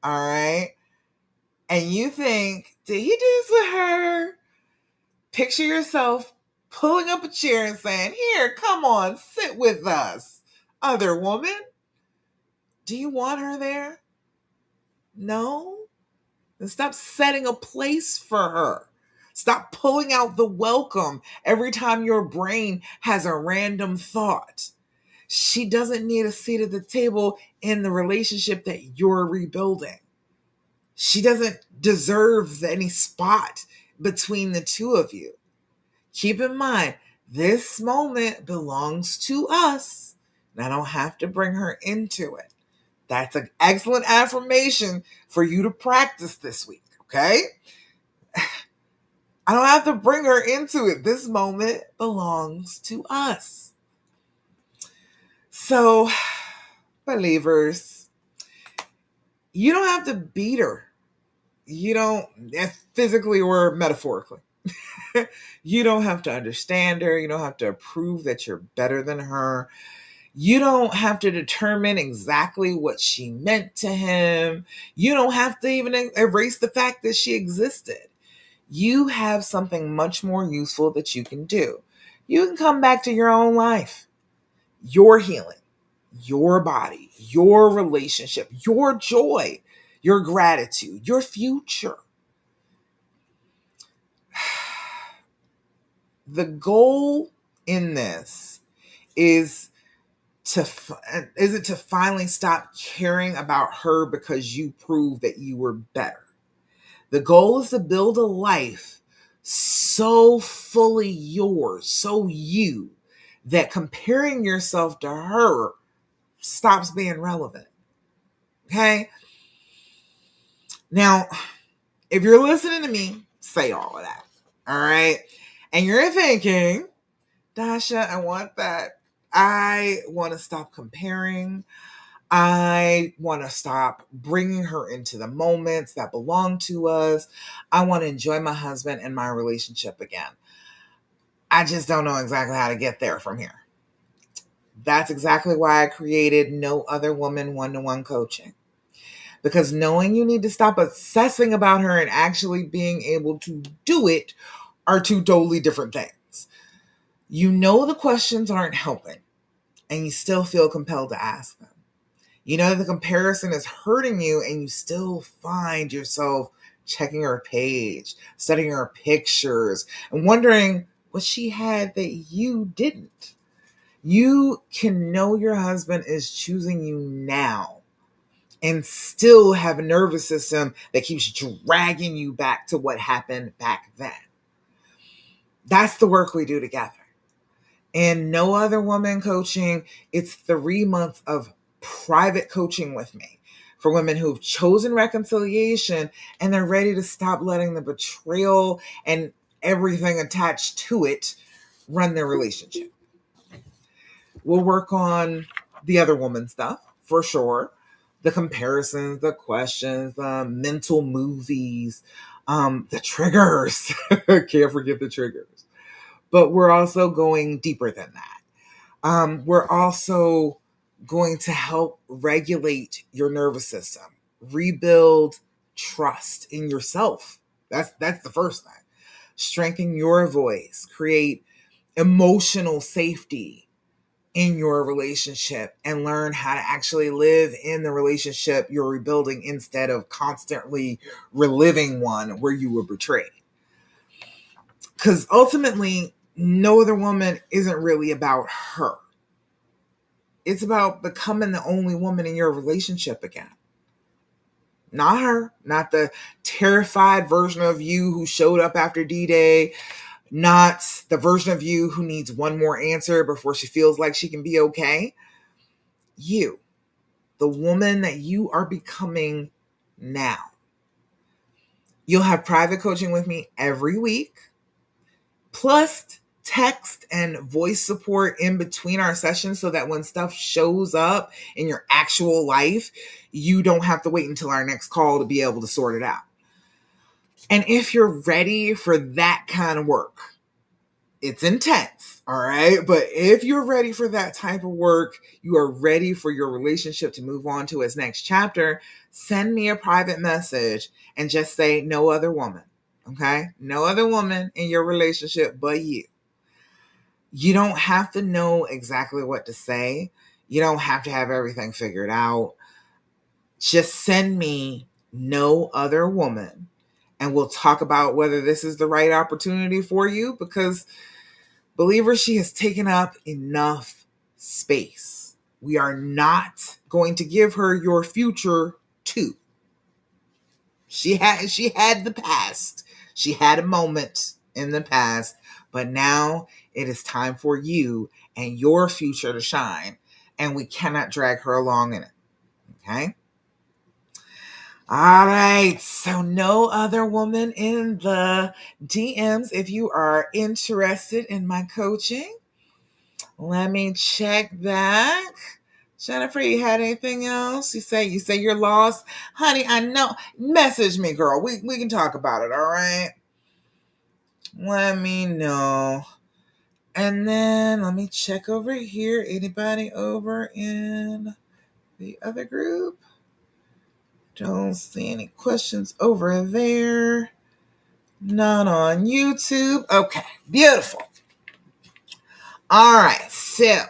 all right, and you think, did he do this with her? Picture yourself pulling up a chair and saying, here, come on, sit with us. Other woman, do you want her there? No? Then stop setting a place for her. Stop pulling out the welcome every time your brain has a random thought. She doesn't need a seat at the table in the relationship that you're rebuilding. She doesn't deserve any spot between the two of you. Keep in mind, this moment belongs to us, and I don't have to bring her into it. That's an excellent affirmation for you to practice this week, okay? I don't have to bring her into it. This moment belongs to us. So, believers, you don't have to beat her. You don't, physically or metaphorically. You don't have to understand her. You don't have to prove that you're better than her. You don't have to determine exactly what she meant to him. You don't have to even erase the fact that she existed. You have something much more useful that you can do. You can come back to your own life, your healing, your body, your relationship, your joy, your gratitude, your future. The goal in this is to finally stop caring about her because you proved that you were better. The goal is to build a life so fully yours, so you, that comparing yourself to her stops being relevant. Okay? Now, if you're listening to me say all of that, all right, and you're thinking, Dasha, I want that. I want to stop comparing. I want to stop bringing her into the moments that belong to us. I want to enjoy my husband and my relationship again. I just don't know exactly how to get there from here. That's exactly why I created No Other Woman one-to-one coaching. Because knowing you need to stop obsessing about her and actually being able to do it are two totally different things. You know the questions aren't helping, and you still feel compelled to ask them. You know the comparison is hurting you, and you still find yourself checking her page, studying her pictures, and wondering what she had that you didn't. You can know your husband is choosing you now and still have a nervous system that keeps dragging you back to what happened back then. That's the work we do together. And No Other Woman coaching, it's 3 months of private coaching with me for women who've chosen reconciliation and they're ready to stop letting the betrayal and everything attached to it run their relationship. We'll work on the other woman stuff for sure. The comparisons, the questions, the mental movies, the triggers. Can't forget the triggers. But we're also going deeper than that. We're also going to help regulate your nervous system, rebuild trust in yourself. That's the first thing. Strengthen your voice, create emotional safety in your relationship, and learn how to actually live in the relationship you're rebuilding instead of constantly reliving one where you were betrayed. Because ultimately, No Other Woman isn't really about her. It's about becoming the only woman in your relationship again. Not her, not the terrified version of you who showed up after D-Day, not the version of you who needs one more answer before she feels like she can be okay. You, the woman that you are becoming now. You'll have private coaching with me every week, plus text and voice support in between our sessions so that when stuff shows up in your actual life, you don't have to wait until our next call to be able to sort it out. And if you're ready for that kind of work, it's intense, all right? But if you're ready for that type of work, you are ready for your relationship to move on to its next chapter, send me a private message and just say, No other woman, okay? No other woman in your relationship but you. You don't have to know exactly what to say. You don't have to have everything figured out. Just send me No Other Woman, and we'll talk about whether this is the right opportunity for you, because believer, she has taken up enough space. We are not going to give her your future too. She had the past. She had a moment in the past, but now it is time for you and your future to shine, and we cannot drag her along in it. Okay? All right. So No Other Woman in the DMs if you are interested in my coaching. Let me check back. Jennifer, you had anything else? You say you're lost? Honey, I know. Message me, girl. We can talk about it, all right? Let me know. And then let me check over here. Anybody over in the other group? Don't see any questions over there. Not on YouTube. Okay, beautiful. All right, so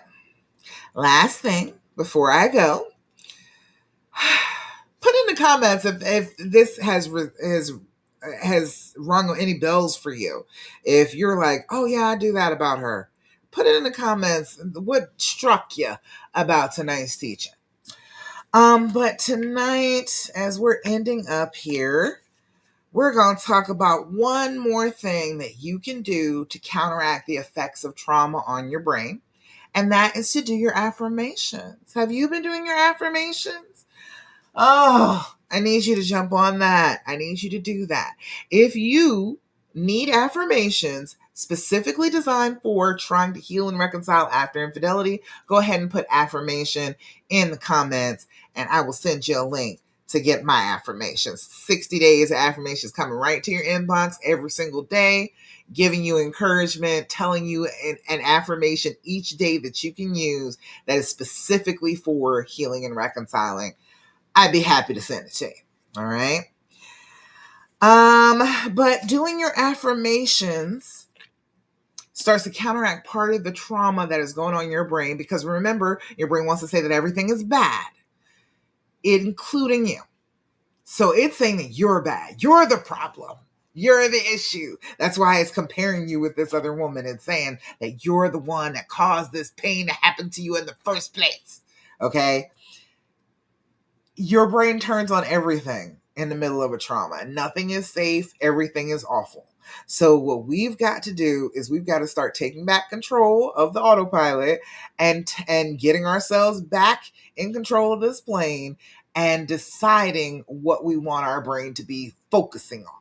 last thing before I go. Put in the comments if this has rung any bells for you. If you're like, oh yeah, I do that about her. Put it in the comments. What struck you about tonight's teaching? But tonight, as we're ending up here, we're going to talk about one more thing that you can do to counteract the effects of trauma on your brain, and that is to do your affirmations. Have you been doing your affirmations? Oh, I need you to jump on that. I need you to do that. If you need affirmations specifically designed for trying to heal and reconcile after infidelity, go ahead and put affirmation in the comments and I will send you a link to get my affirmations. 60 days of affirmations coming right to your inbox every single day, giving you encouragement, telling you an affirmation each day that you can use that is specifically for healing and reconciling. I'd be happy to send it to you. All right. But doing your affirmations starts to counteract part of the trauma that is going on in your brain, because remember, your brain wants to say that everything is bad, including you. So it's saying that you're bad. You're the problem. You're the issue. That's why it's comparing you with this other woman and saying that you're the one that caused this pain to happen to you in the first place. Okay? Your brain turns on everything in the middle of a trauma. Nothing is safe. Everything is awful. So what we've got to do is we've got to start taking back control of the autopilot and getting ourselves back in control of this plane and deciding what we want our brain to be focusing on.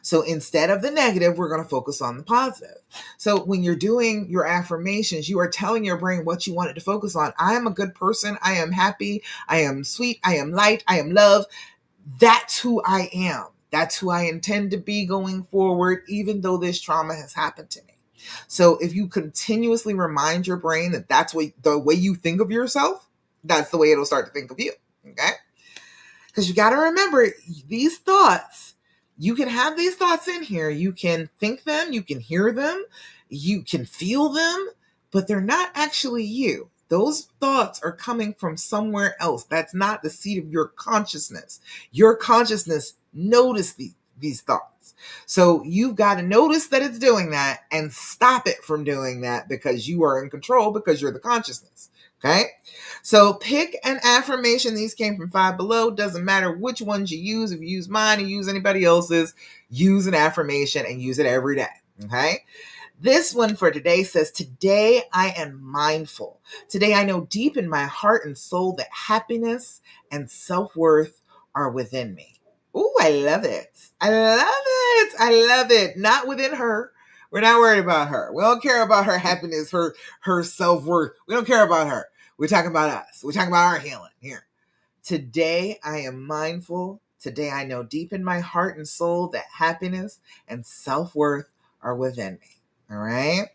So instead of the negative, we're going to focus on the positive. So when you're doing your affirmations, you are telling your brain what you want it to focus on. I am a good person. I am happy. I am sweet. I am light. I am love. That's who I am. That's who I intend to be going forward, even though this trauma has happened to me. So if you continuously remind your brain that that's the way you think of yourself, that's the way it'll start to think of you. Okay? Because you got to remember these thoughts, you can have these thoughts in here. You can think them, you can hear them, you can feel them, but they're not actually you. Those thoughts are coming from somewhere else. That's not the seat of your consciousness. Your consciousness noticed these thoughts. So you've got to notice that it's doing that and stop it from doing that because you are in control because you're the consciousness. Okay? So pick an affirmation. These came from Five Below. Doesn't matter which ones you use. If you use mine or use anybody else's, use an affirmation and use it every day. Okay? This one for today says, today I am mindful. Today I know deep in my heart and soul that happiness and self-worth are within me. Ooh, I love it. I love it. I love it. Not within her. We're not worried about her. We don't care about her happiness, her self-worth. We don't care about her. We're talking about us. We're talking about our healing here. Today I am mindful. Today I know deep in my heart and soul that happiness and self-worth are within me. All right.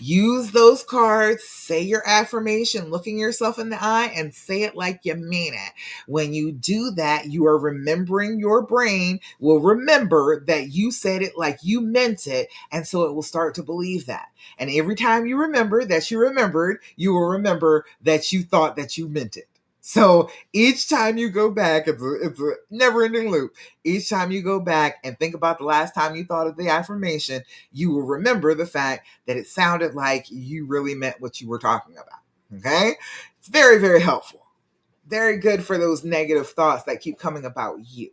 Use those cards, say your affirmation, looking yourself in the eye and say it like you mean it. When you do that, you are remembering, your brain will remember that you said it like you meant it. And so it will start to believe that. And every time you remember that you remembered, you will remember that you thought that you meant it. So each time you go back, it's a never-ending loop. Each time you go back and think about the last time you thought of the affirmation, you will remember the fact that it sounded like you really meant what you were talking about. Okay? It's very, very helpful. Very good for those negative thoughts that keep coming about you.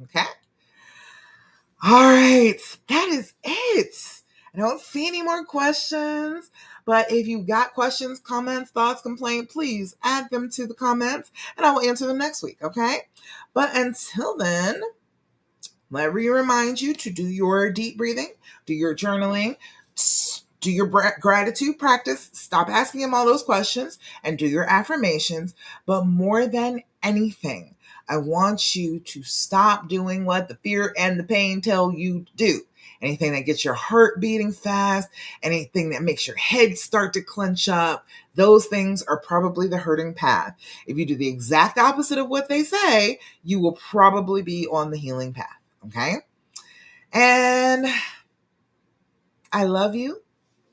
Okay? All right. That is it. I don't see any more questions. But if you've got questions, comments, thoughts, complaints, please add them to the comments and I will answer them next week. Okay? But until then, let me remind you to do your deep breathing, do your journaling, do your gratitude practice, stop asking him all those questions, and do your affirmations. But more than anything, I want you to stop doing what the fear and the pain tell you to do. Anything that gets your heart beating fast, anything that makes your head start to clench up, those things are probably the hurting path. If you do the exact opposite of what they say, you will probably be on the healing path. Okay? And I love you.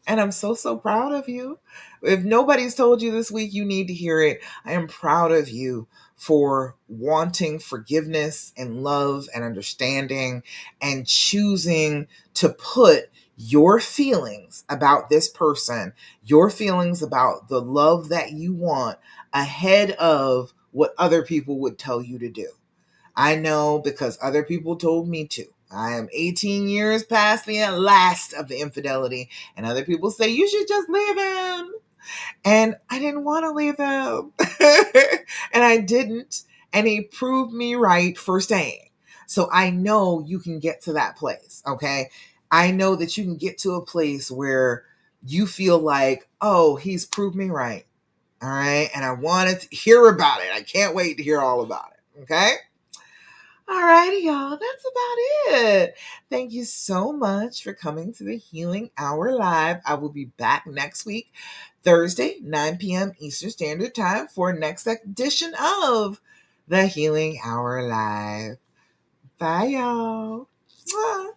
And I'm so, so proud of you. If nobody's told you this week, you need to hear it. I am proud of you for wanting forgiveness and love and understanding and choosing to put your feelings about this person, your feelings about the love that you want ahead of what other people would tell you to do. I know because other people told me to. I am 18 years past the last of the infidelity, and other people say, you should just leave him. And I didn't want to leave him. And I didn't. And he proved me right for staying. So I know you can get to that place, okay? I know that you can get to a place where you feel like, oh, he's proved me right. All right. And I wanted to hear about it. I can't wait to hear all about it. Okay. All righty, y'all. That's about it. Thank you so much for coming to the Healing Hour Live. I will be back next week, Thursday, 9 p.m. Eastern Standard Time for next edition of the Healing Hour Live. Bye, y'all. Mwah.